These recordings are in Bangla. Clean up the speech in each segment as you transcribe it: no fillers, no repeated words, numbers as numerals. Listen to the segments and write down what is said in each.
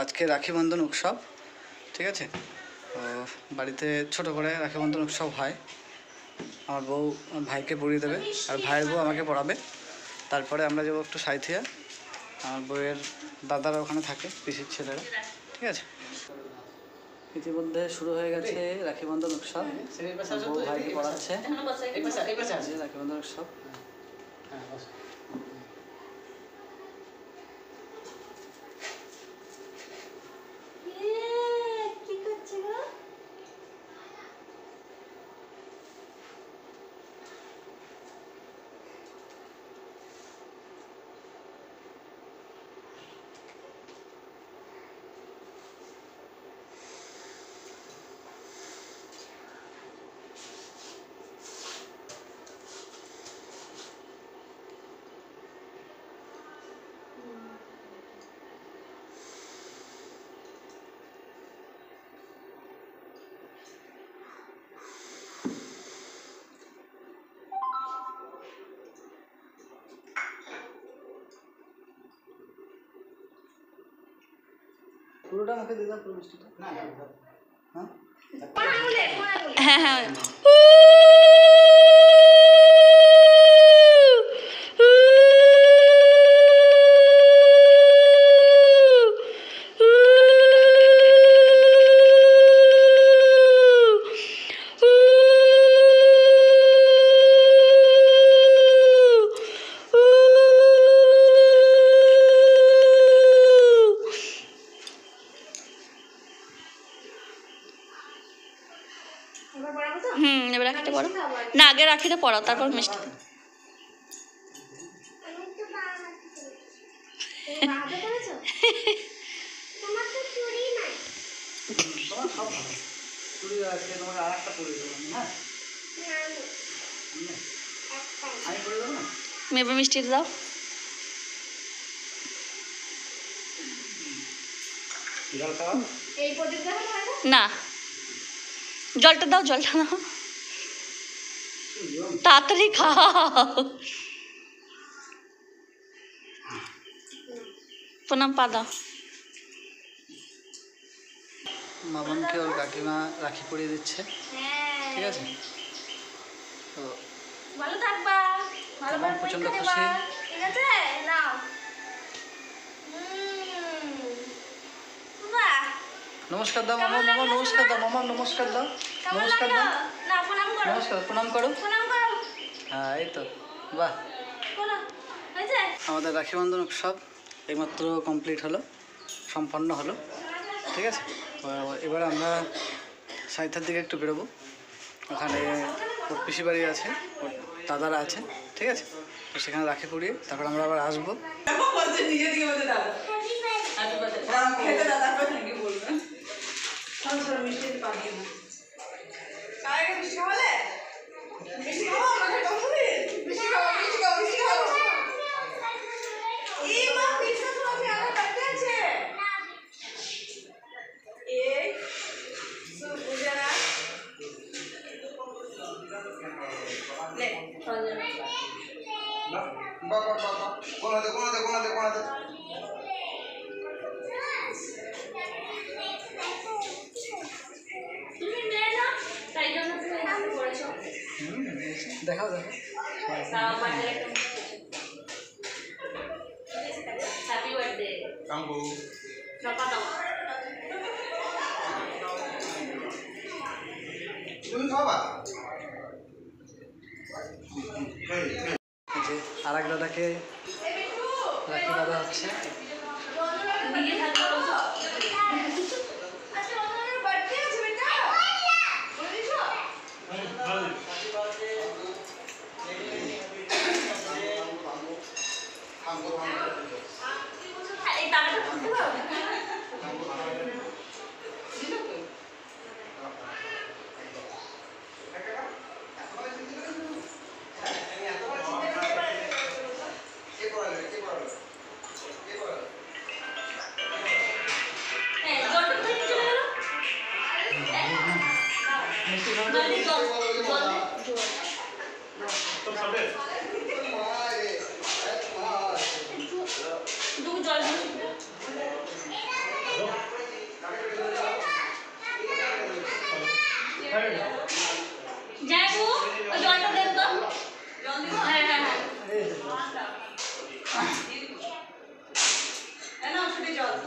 আজকে রাখি বন্ধন উৎসব, ঠিক আছে। তো বাড়িতে ছোট করে রাখি বন্ধন উৎসব হয়। আমার বউ ভাইকে পরিয়ে দেবে আর ভাইয়ের বউ আমাকে পড়াবে। তারপরে আমরা যাবো একটু সাঁইথিয়া, আমার বউয়ের দাদারা ওখানে থাকে, পিসির ছেলেরা, ঠিক আছে। ইতিমধ্যে শুরু হয়ে গেছে রাখি বন্ধন উৎসব। বউ ভাইকে পড়াচ্ছে রাখি বন্ধন উৎসব। পুরোটা মুখে দিয়ে দাও, পুরো মিষ্টিটা। হ্যাঁ হ্যাঁ হ্যাঁ। এবার রাখিতে পড়ো না, আগে রাখিতে পড়াও তারপর মিষ্টি। এবার মিষ্টি দাও। না জলটা দাও, জলটা দাও, তাড়াতাড়ি খাও। প্রণাম পা দাও। মামনকে ওর কাকিমা রাখি পরিয়ে দিচ্ছে, ঠিক আছে। তো ভালো থাকবা, মামন প্রচন্ড খুশি, ঠিক আছে। নাও নমস্কার দাও মামা, মামা নমস্কার দাও, মামা নমস্কার দাও, নমস্কার দাও, নমস্কার, প্রণাম করো। হ্যাঁ এই তো, বাহ। আমাদের রাখি বন্ধন উৎসব এইমাত্র কমপ্লিট হলো, সম্পন্ন হলো, ঠিক আছে। এবার আমরা সাঁইথার দিকে একটু বেরোবো, ওখানে ওর পিসি বাড়ি আছে, ওর দাদারা আছে, ঠিক আছে। তো সেখানে রাখি পরিয়ে তারপর আমরা আবার আসবো। দেখাও দেখাও। আর এক দাদাকে রাখি দাদা হচ্ছে।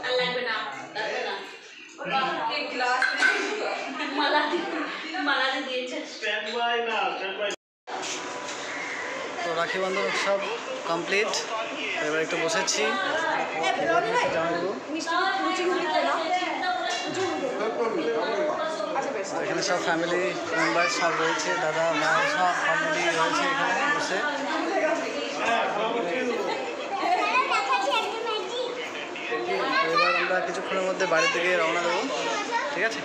আর লাগবে না, লাগবে না। কে গ্লাস মালাতে দিয়েছে। তো রাখি বন্ধন উৎসব কমপ্লিট। এবার একটু বসেছি, জানাবো। এখানে সব ফ্যামিলি মেম্বার সব রয়েছে, দাদা মা সব অলরেডি রয়েছে এখানে বসে। এবার আমরা কিছুক্ষণের মধ্যে বাড়ি থেকে রওনা দেবো, ঠিক আছে।